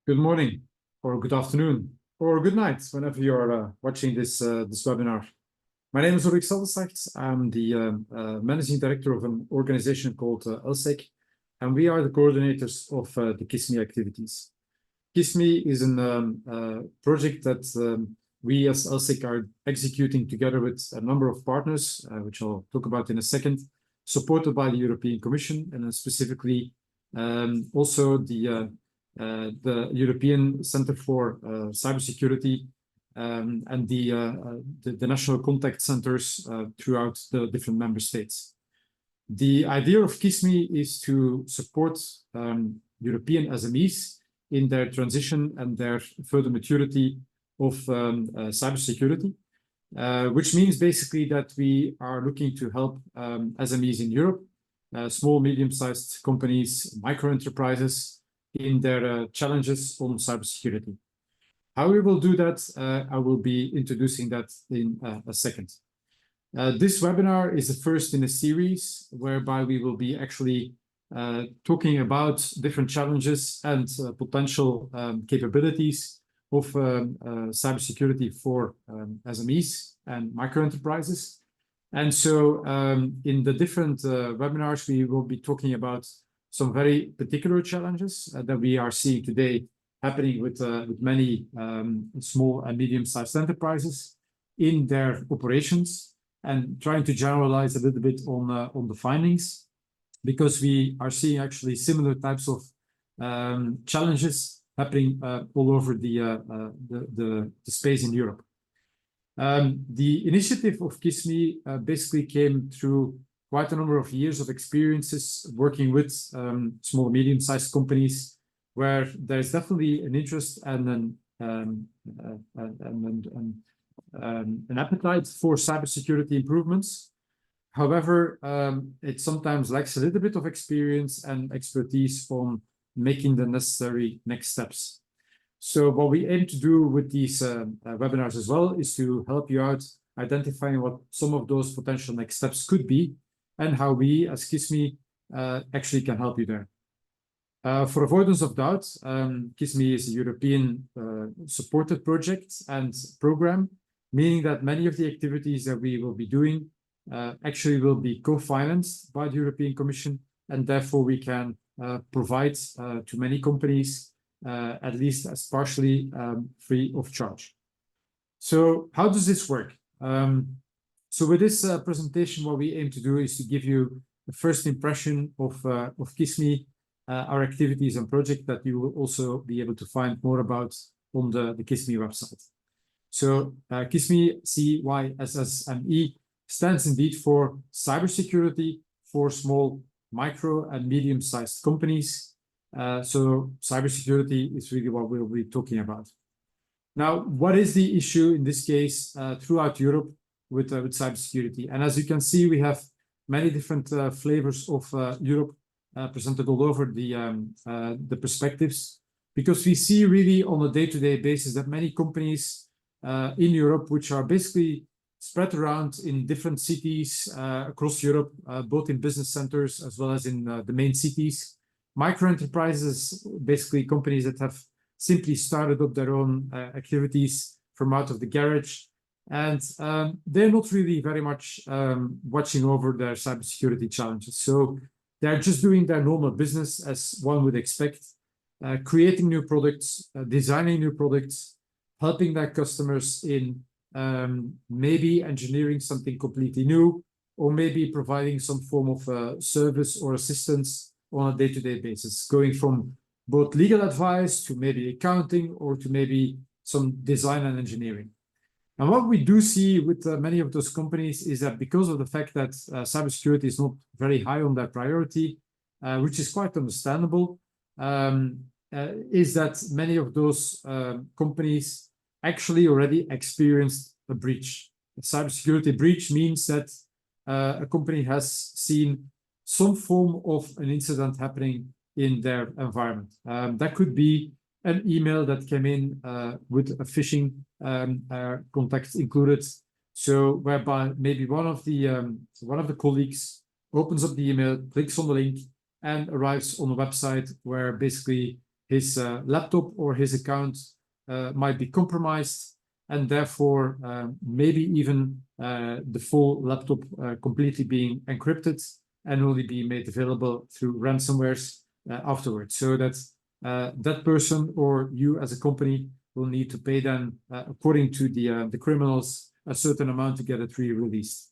Good morning, or good afternoon, or good night, whenever you're watching this webinar. My name is Ulrich Seldeslachts. I'm the Managing Director of an organization called LSEC, and we are the coordinators of the KISSME activities. KISSME is a project that we as LSEC are executing together with a number of partners, which I'll talk about in a second, supported by the European Commission, and specifically also the European Center for Cybersecurity and the national contact centers throughout the different member states. The idea of KISSME is to support European SMEs in their transition and their further maturity of cybersecurity, which means basically that we are looking to help SMEs in Europe, small, medium-sized companies, micro-enterprises, in their challenges on cybersecurity. How we will do that, I will be introducing that in a second. This webinar is the first in a series whereby we will be actually talking about different challenges and potential capabilities of cybersecurity for SMEs and micro-enterprises. And so in the different webinars, we will be talking about some very particular challenges that we are seeing today happening with many small and medium-sized enterprises in their operations, and trying to generalize a little bit on the findings, because we are seeing actually similar types of challenges happening all over the space in Europe. The initiative of KISSME basically came through quite a number of years of experiences working with small, medium-sized companies, where there's definitely an interest and an appetite for cybersecurity improvements. However, it sometimes lacks a little bit of experience and expertise on making the necessary next steps. So what we aim to do with these webinars as well is to help you out identifying what some of those potential next steps could be, and how we as KISSME actually can help you there. For avoidance of doubt, KISSME is a European supported project and program, meaning that many of the activities that we will be doing actually will be co-financed by the European Commission, and therefore we can provide to many companies at least as partially free of charge. So how does this work? So with this presentation, what we aim to do is to give you the first impression of KISSME, our activities and project that you will also be able to find more about on the KISSME website. So KISSME, CYSSME, stands indeed for cybersecurity for small, micro and medium-sized companies. So cybersecurity is really what we'll be talking about. Now, what is the issue in this case throughout Europe with cybersecurity? And as you can see, we have many different flavors of Europe presented all over the perspectives, because we see really on a day-to-day basis that many companies in Europe, which are basically spread around in different cities across Europe, both in business centers as well as in the main cities, micro-enterprises, basically companies that have simply started up their own activities from out of the garage, and they're not really very much watching over their cybersecurity challenges. So they're just doing their normal business as one would expect, creating new products, designing new products, helping their customers in maybe engineering something completely new, or maybe providing some form of service or assistance on a day-to-day basis, going from both legal advice to maybe accounting or to maybe some design and engineering. And what we do see with many of those companies is that because of the fact that cybersecurity is not very high on their priority, which is quite understandable, is that many of those companies actually already experienced a breach. A cybersecurity breach means that a company has seen some form of an incident happening in their environment. That could be an email that came in with a phishing contact included. So whereby maybe one of the colleagues opens up the email, clicks on the link, and arrives on a website where basically his laptop or his account might be compromised, and therefore maybe even the full laptop completely being encrypted and only being made available through ransomwares afterwards. So that that person or you as a company will need to pay them, according to the criminals, a certain amount to get it re-released.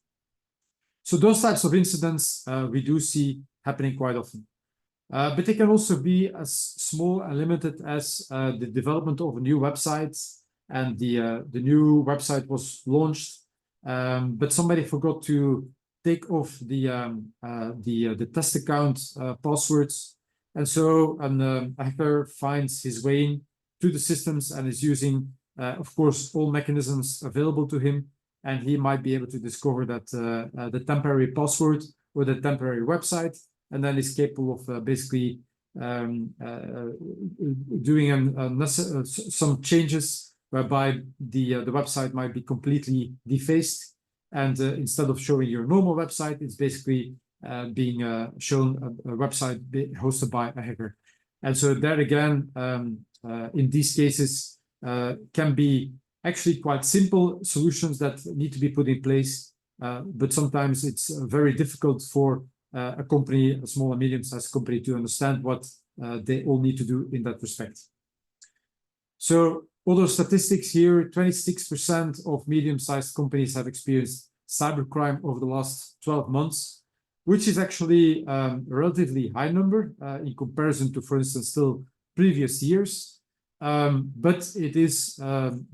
So those types of incidents we do see happening quite often. But they can also be as small and limited as the development of a new website, and the new website was launched, but somebody forgot to take off the test account passwords, and so a hacker finds his way in to the systems and is using, of course, all mechanisms available to him, and he might be able to discover that the temporary password or the temporary website, and then is capable of basically doing some changes whereby the website might be completely defaced, and instead of showing your normal website, it's basically being shown a website hosted by a hacker. And so there again, in these cases, can be actually quite simple solutions that need to be put in place, but sometimes it's very difficult for a company, a small and medium-sized company, to understand what they all need to do in that respect. So other statistics here, 26% of medium-sized companies have experienced cybercrime over the last 12 months, which is actually a relatively high number in comparison to, for instance, still previous years. But it is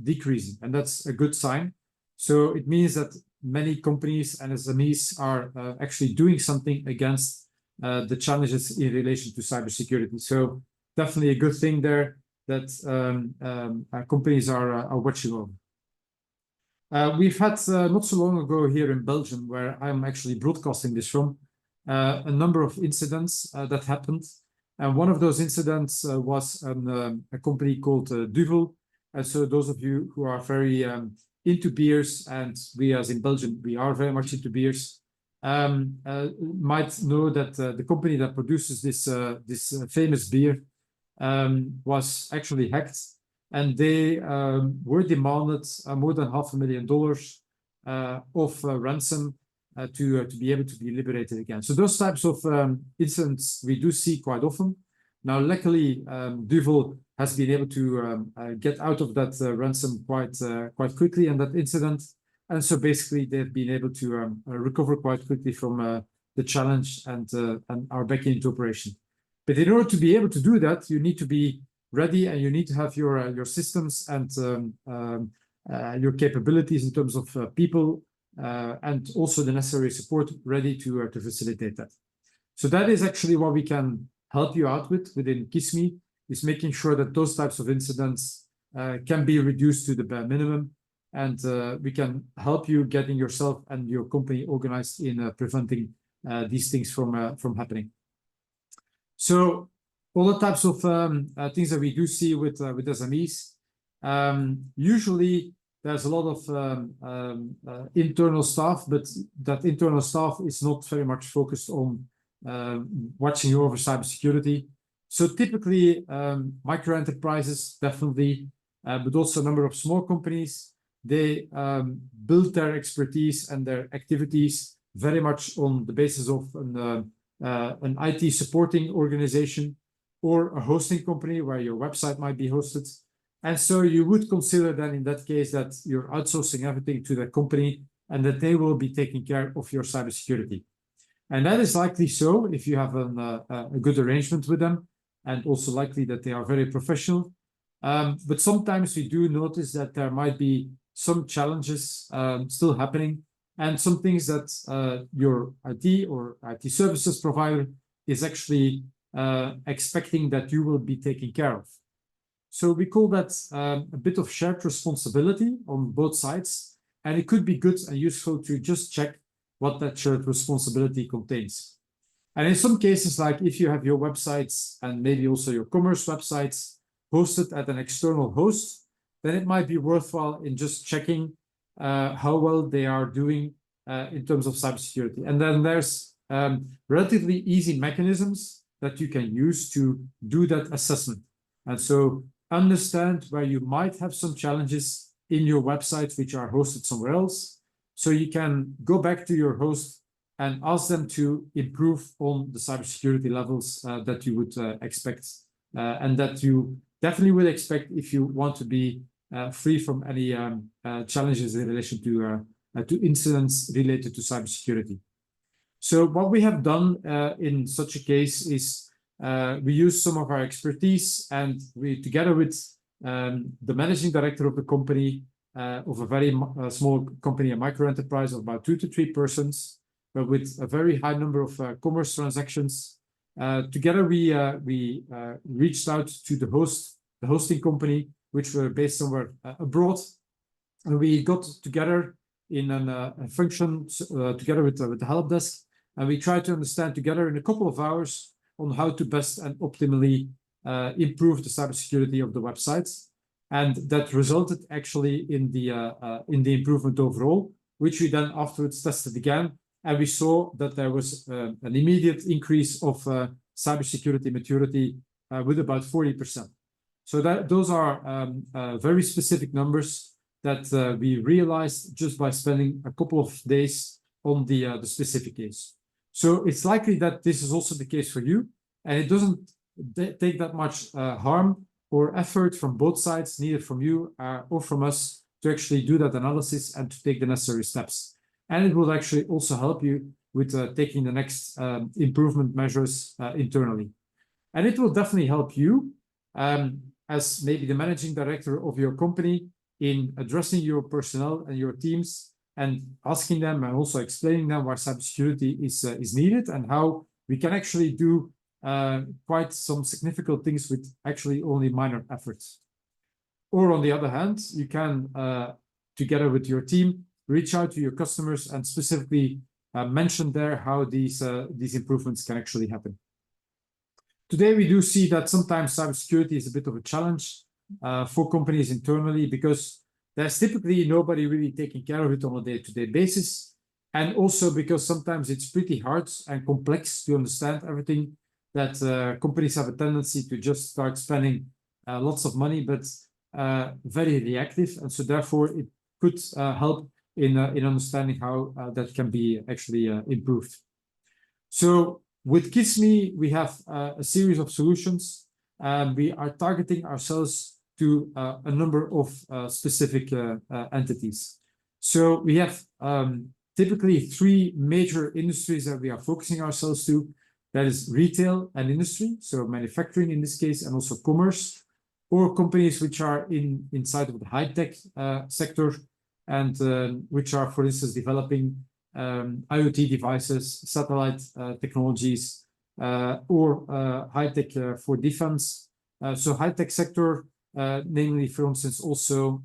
decreasing, and that's a good sign. So it means that many companies and SMEs are actually doing something against the challenges in relation to cybersecurity. So definitely a good thing there that companies are watching over. We've had not so long ago here in Belgium, where I'm actually broadcasting this from, a number of incidents that happened. And one of those incidents was a company called Duvel. And so those of you who are very into beers, and we as in Belgium, we are very much into beers, might know that the company that produces this famous beer was actually hacked, and they were demanded more than $500,000 of ransom to be able to be liberated again. So those types of incidents we do see quite often. Now, luckily, Duvel has been able to get out of that ransom quite quickly in that incident, and so basically they've been able to recover quite quickly from the challenge and are back into operation. But in order to be able to do that, you need to be ready, and you need to have your systems and your capabilities in terms of people, and also the necessary support ready to facilitate that. So that is actually what we can help you out with within CYSSME, is making sure that those types of incidents can be reduced to the bare minimum, and we can help you getting yourself and your company organized in preventing these things from happening. So all the types of things that we do see with SMEs, usually there's a lot of internal staff, but that internal staff is not very much focused on watching over cybersecurity. So typically, micro enterprises, definitely, but also a number of small companies, they build their expertise and their activities very much on the basis of an IT supporting organization or a hosting company where your website might be hosted. And so you would consider then in that case that you're outsourcing everything to that company and that they will be taking care of your cybersecurity. And that is likely so if you have a good arrangement with them, and also likely that they are very professional. But sometimes we do notice that there might be some challenges still happening, and some things that your IT or IT services provider is actually expecting that you will be taking care of. So we call that a bit of shared responsibility on both sides, and it could be good and useful to just check what that shared responsibility contains. And in some cases, like if you have your websites and maybe also your commerce websites hosted at an external host, then it might be worthwhile in just checking how well they are doing in terms of cybersecurity. And then there's relatively easy mechanisms that you can use to do that assessment. And so understand where you might have some challenges in your website which are hosted somewhere else. So you can go back to your host and ask them to improve on the cybersecurity levels that you would expect and that you definitely would expect if you want to be free from any challenges in relation to incidents related to cybersecurity. So what we have done in such a case is we use some of our expertise, and we, together with the managing director of the company, of a very small company, a micro enterprise of about 2 to 3 persons, but with a very high number of commerce transactions. Together, we reached out to the hosting company, which were based somewhere abroad, and we got together in a function together with the help desk, and we tried to understand together in a couple of hours on how to best and optimally improve the cybersecurity of the websites, and that resulted actually in the improvement overall, which we then afterwards tested again, and we saw that there was an immediate increase of cybersecurity maturity with about 40%. So those are very specific numbers that we realized just by spending a couple of days on the specific case. So it's likely that this is also the case for you, and it doesn't take that much harm or effort from both sides, neither from you or from us, to actually do that analysis and to take the necessary steps. And it will actually also help you with taking the next improvement measures internally. And it will definitely help you as maybe the managing director of your company in addressing your personnel and your teams and asking them and also explaining them why cybersecurity is needed and how we can actually do quite some significant things with actually only minor efforts. Or on the other hand, you can, together with your team, reach out to your customers and specifically mention there how these improvements can actually happen. Today, we do see that sometimes cybersecurity is a bit of a challenge for companies internally because there's typically nobody really taking care of it on a day-to-day basis. And also because sometimes it's pretty hard and complex to understand everything that companies have a tendency to just start spending lots of money, but very reactive. And so therefore, it could help in understanding how that can be actually improved. So with CYSSME, we have a series of solutions. We are targeting ourselves to a number of specific entities. So we have typically 3 major industries that we are focusing ourselves to. That is retail and industry, so manufacturing in this case, and also commerce, or companies which are inside of the high-tech sector and which are, for instance, developing IoT devices, satellite technologies, or high-tech for defense. So high-tech sector, namely, for instance, also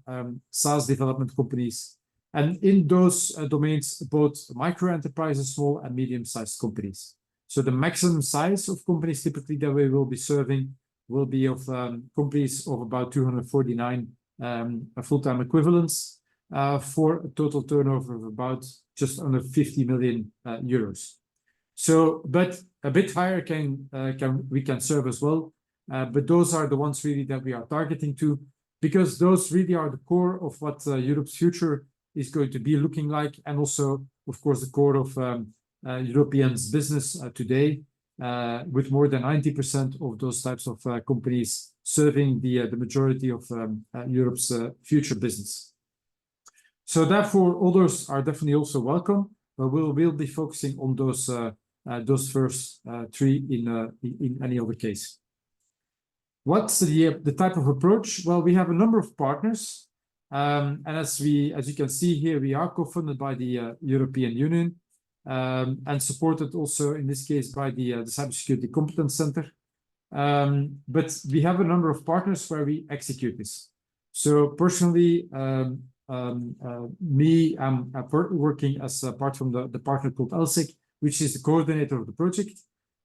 SaaS development companies. And in those domains, both micro enterprises, small and medium-sized companies. So the maximum size of companies typically that we will be serving will be of companies of about 249 full-time equivalents for a total turnover of about just under 50 million euros. So, but a bit higher we can serve as well. But those are the ones really that we are targeting to, because those really are the core of what Europe's future is going to be looking like, and also, of course, the core of Europeans' business today, with more than 90% of those types of companies serving the majority of Europe's future business. So therefore, others are definitely also welcome, but we'll be focusing on those first 3 in any other case. What's the type of approach? Well, we have a number of partners, and as you can see here, we are co-funded by the European Union. And supported also in this case by the Cybersecurity Competence Center. But we have a number of partners where we execute this. So personally, I'm working as a part from the partner called LSEC, which is the coordinator of the project.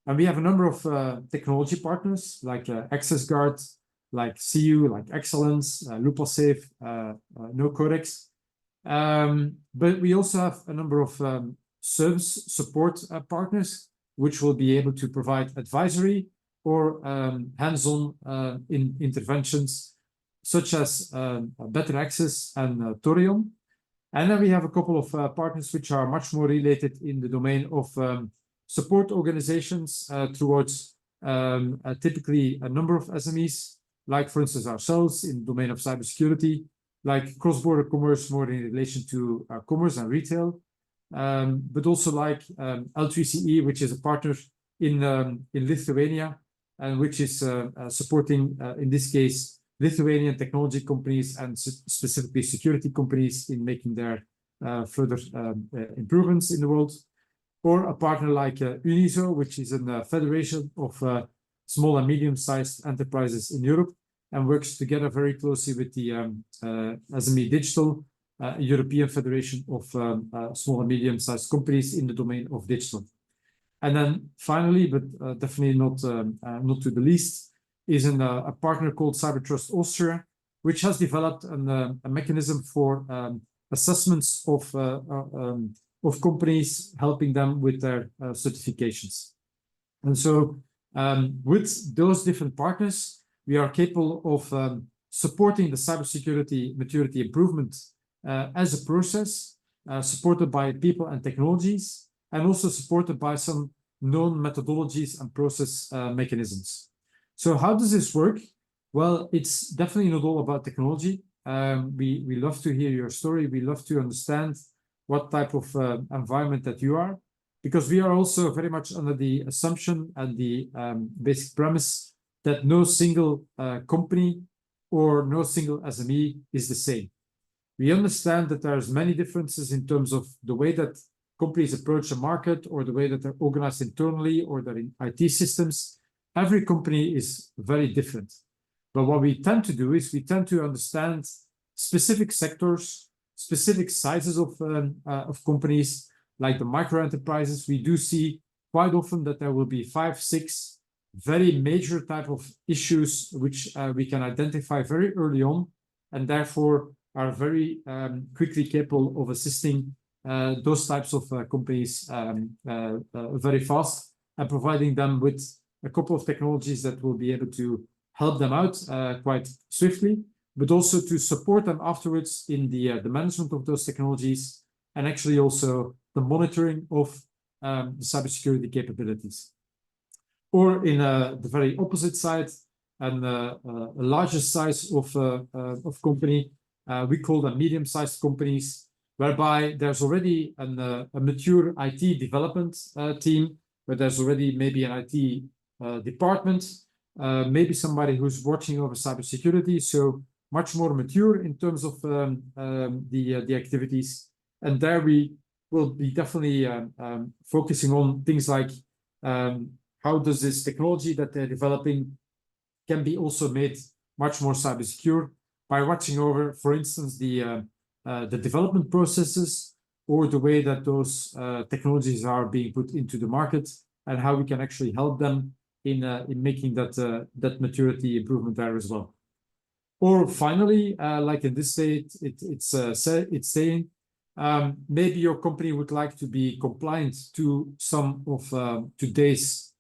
And we have a number of technology partners like AccessGuard, like CU, like Excellence, LupaSafe, NoCodex. But we also have a number of service support partners, which will be able to provide advisory or hands-on interventions, such as Better Access and Torion. And then we have a couple of partners which are much more related in the domain of support organizations towards typically a number of SMEs, like, for instance, ourselves in the domain of cybersecurity, like cross-border commerce more in relation to commerce and retail, but also like L3CE, which is a partner in Lithuania, and which is supporting, in this case, Lithuanian technology companies and specifically security companies in making their further improvements in the world. Or a partner like Uniso, which is a federation of small and medium-sized enterprises in Europe, and works together very closely with the SME Digital, European Federation of small and medium-sized companies in the domain of digital. And then finally, but definitely not to the least, is a partner called Cybertrust Austria, which has developed a mechanism for assessments of companies, helping them with their certifications. And so with those different partners, we are capable of supporting the cybersecurity maturity improvement as a process, supported by people and technologies, and also supported by some known methodologies and process mechanisms. So how does this work? Well, it's definitely not all about technology. We love to hear your story. We love to understand what type of environment that you are, because we are also very much under the assumption and the basic premise that no single company or no single SME is the same. We understand that there's many differences in terms of the way that companies approach the market, or the way that they're organized internally, or their IT systems. Every company is very different. But what we tend to do is we tend to understand specific sectors, specific sizes of companies, like the micro enterprises. We do see quite often that there will be 5, 6 very major type of issues which we can identify very early on, and therefore are very quickly capable of assisting those types of companies very fast, and providing them with a couple of technologies that will be able to help them out quite swiftly, but also to support them afterwards in the management of those technologies, and actually also the monitoring of the cybersecurity capabilities. Or in the very opposite side, and a larger size of company, we call them medium-sized companies, whereby there's already a mature IT development team, where there's already maybe an IT department, maybe somebody who's watching over cybersecurity, so much more mature in terms of the activities. And there we will be definitely focusing on things like how does this technology that they're developing can be also made much more cyber secure by watching over, for instance, the development processes, or the way that those technologies are being put into the market, and how we can actually help them in making that maturity improvement there as well. Or finally, like in this state, it's saying maybe your company would like to be compliant to some of today's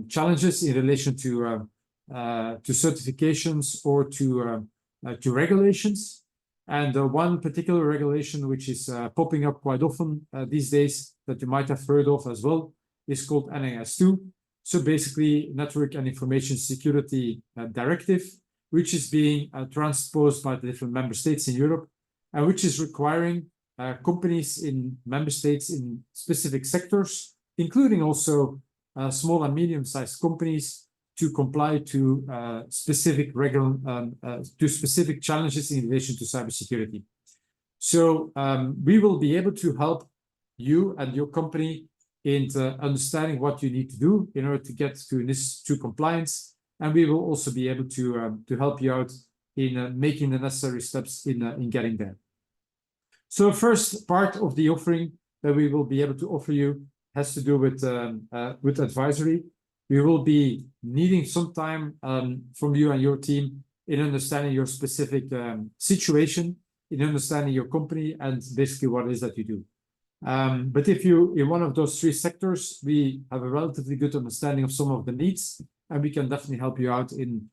challenges in relation to certifications or to regulations. And one particular regulation which is popping up quite often these days, that you might have heard of as well, is called NIS2. So basically, Network and Information Security Directive, which is being transposed by the different member states in Europe, and which is requiring companies in member states in specific sectors, including also small and medium-sized companies, to comply to specific challenges in relation to cybersecurity. So we will be able to help you and your company in understanding what you need to do in order to get to compliance, and we will also be able to help you out in making the necessary steps in getting there. So first part of the offering that we will be able to offer you has to do with advisory. We will be needing some time from you and your team in understanding your specific situation, in understanding your company, and basically what it is that you do. But if you in one of those three sectors, we have a relatively good understanding of some of the needs, and we can definitely help you out in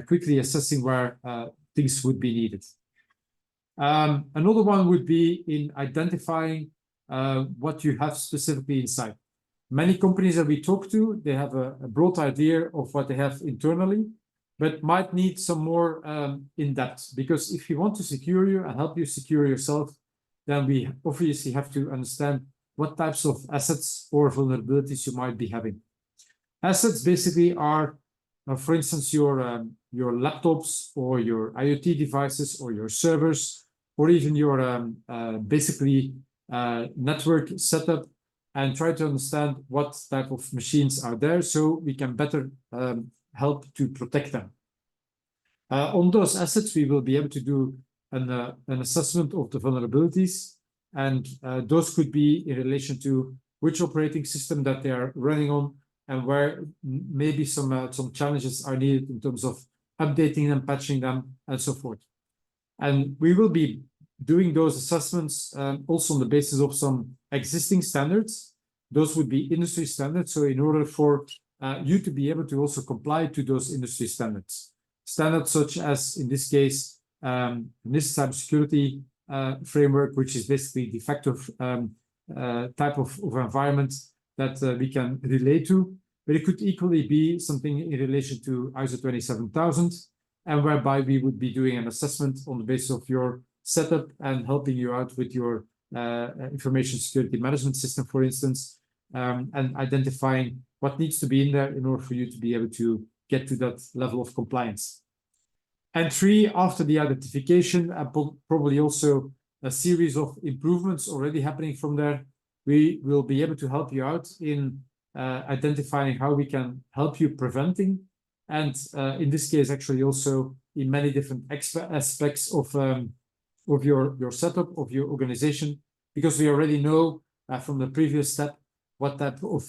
quickly assessing where things would be needed. Another one would be in identifying what you have specifically inside. Many companies that we talk to, they have a broad idea of what they have internally, but might need some more in-depth, because if you want to secure you and help you secure yourself, then we obviously have to understand what types of assets or vulnerabilities you might be having. Assets basically are, for instance, your laptops or your IoT devices or your servers, or even your basically network setup, and try to understand what type of machines are there so we can better help to protect them. On those assets, we will be able to do an assessment of the vulnerabilities, and those could be in relation to which operating system that they are running on, and where maybe some challenges are needed in terms of updating them, patching them, and so forth. And we will be doing those assessments also on the basis of some existing standards. Those would be industry standards. So in order for you to be able to also comply to those industry standards. Standards such as, in this case, this cybersecurity framework, which is basically de facto type of environment that we can relate to. But it could equally be something in relation to ISO 27000, and whereby we would be doing an assessment on the basis of your setup and helping you out with your information security management system, for instance, and identifying what needs to be in there in order for you to be able to get to that level of compliance. And three, after the identification, probably also a series of improvements already happening from there, we will be able to help you out in identifying how we can help you preventing, and in this case, actually also in many different aspects of your setup, of your organization, because we already know from the previous step what type of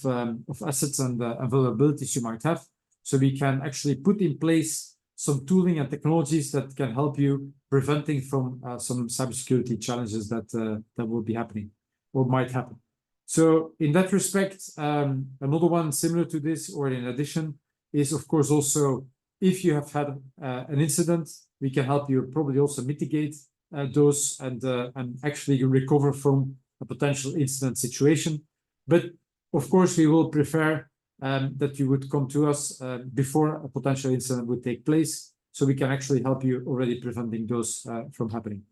assets and vulnerabilities you might have. So we can actually put in place some tooling and technologies that can help you preventing from some cybersecurity challenges that will be happening or might happen. So in that respect, another one similar to this, or in addition, is of course also if you have had an incident, we can help you probably also mitigate those and actually recover from a potential incident situation. But of course, we will prefer that you would come to us before a potential incident would take place, so we can actually help you already preventing those from happening.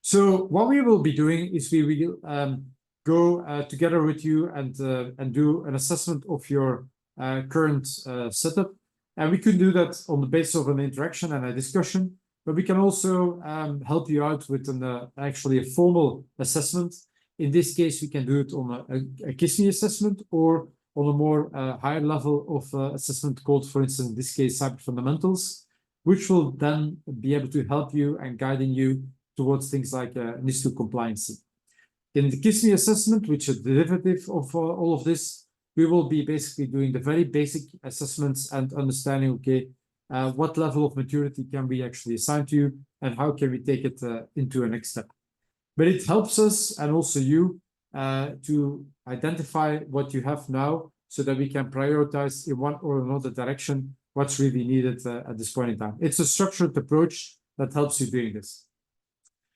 So what we will be doing is we will go together with you and do an assessment of your current setup, and we can do that on the basis of an interaction and a discussion. But we can also help you out with actually a formal assessment. In this case, we can do it on a CYSSME assessment, or on a more higher level of assessment called, for instance, in this case, Cyber Fundamentals, which will then be able to help you and guiding you towards things like NIS2 compliance. In the CYSSME assessment, which is a derivative of all of this, we will be basically doing the very basic assessments and understanding, okay, what level of maturity can we actually assign to you, and how can we take it into a next step. But it helps us, and also you, to identify what you have now, so that we can prioritize in one or another direction what's really needed at this point in time. It's a structured approach that helps you doing this.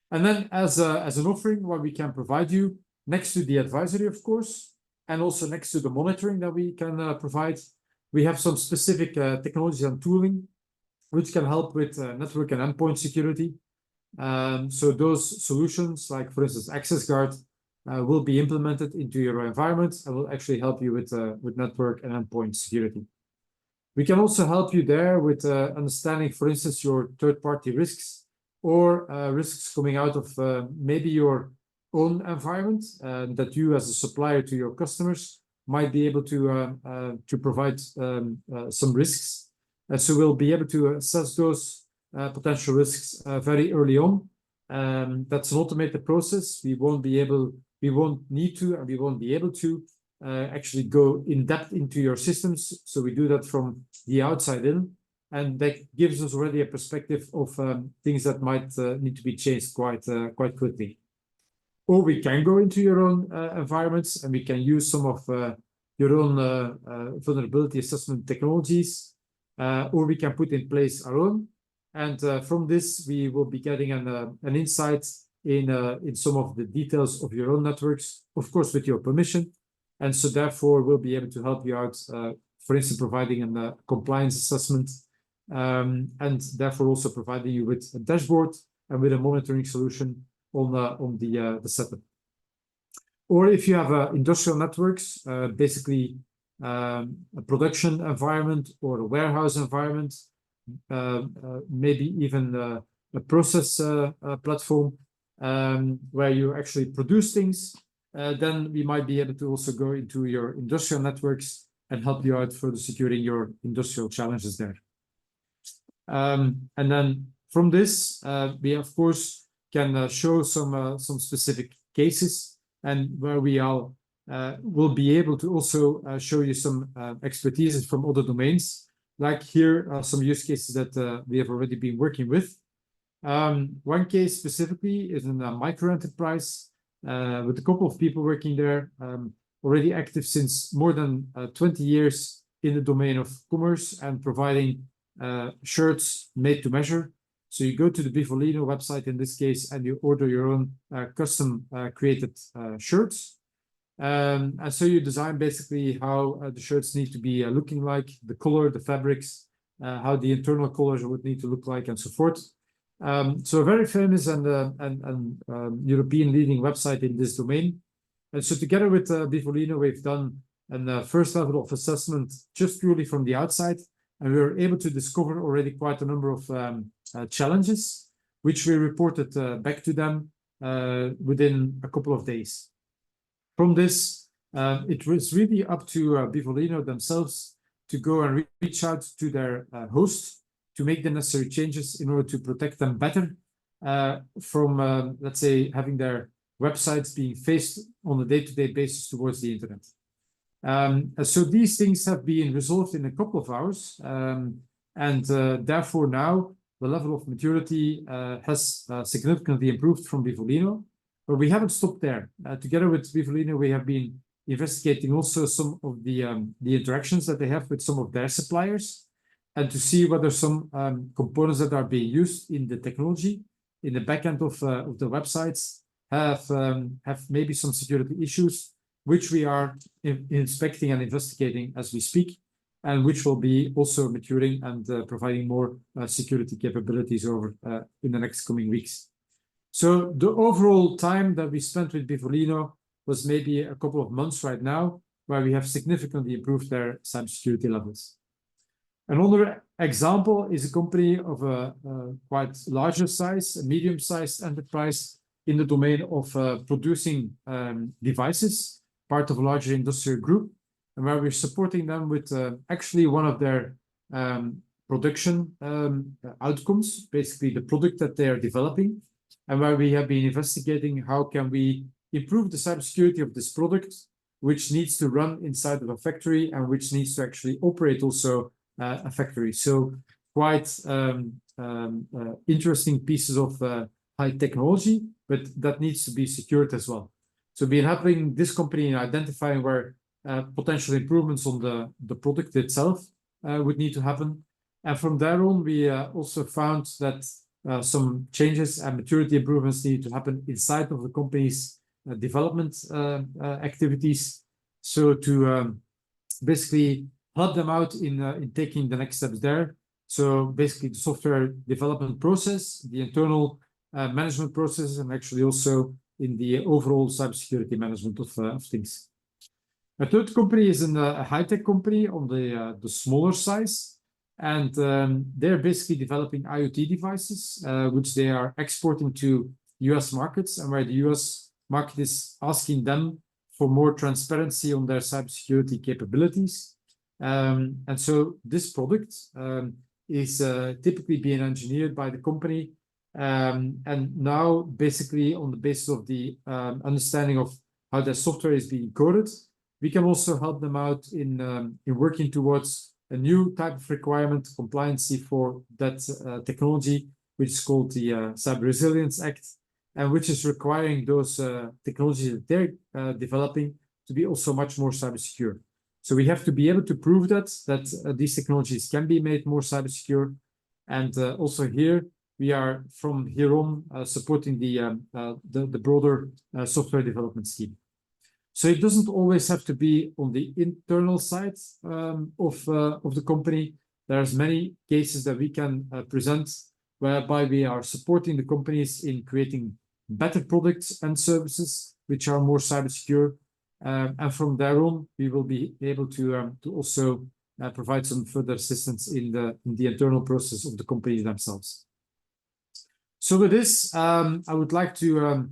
And then as an offering, what we can provide you, next to the advisory, of course, and also next to the monitoring that we can provide, we have some specific technologies and tooling which can help with network and endpoint security. So those solutions, like for instance, AccessGuard, will be implemented into your environment and will actually help you with network and endpoint security. We can also help you there with understanding, for instance, your third-party risks, or risks coming out of maybe your own environment that you as a supplier to your customers might be able to provide some risks. So we'll be able to assess those potential risks very early on. That's an automated process. We won't need to, and we won't be able to actually go in depth into your systems. So we do that from the outside in, and that gives us already a perspective of things that might need to be changed quite quickly. Or we can go into your own environments, and we can use some of your own vulnerability assessment technologies, or we can put in place our own. And from this, we will be getting an insight in some of the details of your own networks, of course, with your permission. And so therefore, we'll be able to help you out, for instance, providing a compliance assessment, and therefore also providing you with a dashboard and with a monitoring solution on the setup. Or if you have industrial networks, basically a production environment or a warehouse environment, maybe even a process platform where you actually produce things, then we might be able to also go into your industrial networks and help you out further securing your industrial challenges there. And then from this, we of course can show some specific cases, and where we will be able to also show you some expertise from other domains. Like here are some use cases that we have already been working with. One case specifically is in a micro enterprise with a couple of people working there, already active since more than 20 years in the domain of commerce and providing shirts made to measure. So you go to the Bivolino website in this case, and you order your own custom created shirts. And so you design basically how the shirts need to be looking like, the color, the fabrics, how the internal colors would need to look like, and so forth. So a very famous and European leading website in this domain. And so together with Bivolino, we've done a first level of assessment just purely from the outside, and we were able to discover already quite a number of challenges, which we reported back to them within a couple of days. From this, it was really up to Bivolino themselves to go and reach out to their host to make the necessary changes in order to protect them better from, let's say, having their websites being faced on a day-to-day basis towards the internet. So these things have been resolved in a couple of hours, and therefore now the level of maturity has significantly improved from Bivolino. But we haven't stopped there. Together with Bivolino, we have been investigating also some of the interactions that they have with some of their suppliers, and to see whether some components that are being used in the technology, in the backend of the websites, have maybe some security issues, which we are inspecting and investigating as we speak, and which will be also maturing and providing more security capabilities over in the next coming weeks. So the overall time that we spent with Bivolino was maybe a couple of months right now, where we have significantly improved their cybersecurity levels. Another example is a company of a quite larger size, a medium-sized enterprise in the domain of producing devices, part of a larger industrial group, and where we're supporting them with actually one of their production outcomes, basically the product that they are developing, and where we have been investigating how can we improve the cybersecurity of this product, which needs to run inside of a factory and which needs to actually operate also a factory. So quite interesting pieces of high technology, but that needs to be secured as well. So we're helping this company in identifying where potential improvements on the product itself would need to happen. And from there on, we also found that some changes and maturity improvements need to happen inside of the company's development activities. So to basically help them out in taking the next steps there. So basically the software development process, the internal management process, and actually also in the overall cybersecurity management of things. A third company is a high-tech company on the smaller size, and they're basically developing IoT devices, which they are exporting to US markets, and where the US market is asking them for more transparency on their cybersecurity capabilities. And so this product is typically being engineered by the company, and now basically on the basis of the understanding of how their software is being coded, we can also help them out in working towards a new type of requirement compliancy for that technology, which is called the Cyber Resilience Act, and which is requiring those technologies that they're developing to be also much more cyber secure. So we have to be able to prove that these technologies can be made more cyber secure. And also here, we are from here on supporting the broader software development scheme. So it doesn't always have to be on the internal side of the company. There's many cases that we can present whereby we are supporting the companies in creating better products and services which are more cyber secure. And from there on, we will be able to also provide some further assistance in the internal process of the companies themselves. So with this, I would like to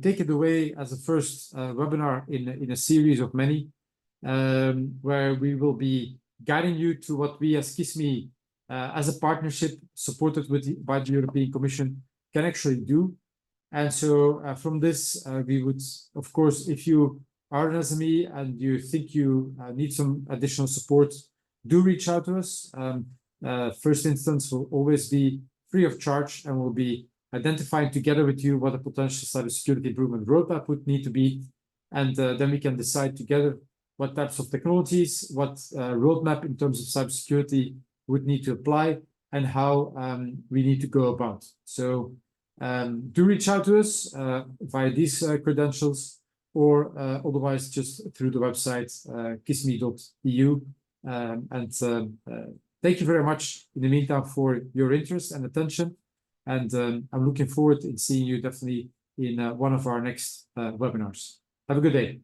take it away as a first webinar in a series of many, where we will be guiding you to what we as CYSSME, as a partnership supported by the European Commission, can actually do. And so from this, we would, of course, if you are an SME and you think you need some additional support, do reach out to us. First instance will always be free of charge, and we'll be identifying together with you what a potential cybersecurity improvement roadmap would need to be. And then we can decide together what types of technologies, what roadmap in terms of cybersecurity would need to apply, and how we need to go about. So do reach out to us via these credentials, or otherwise just through the website cyssme.eu. Thank you very much in the meantime for your interest and attention. And I'm looking forward to seeing you definitely in one of our next webinars. Have a good day.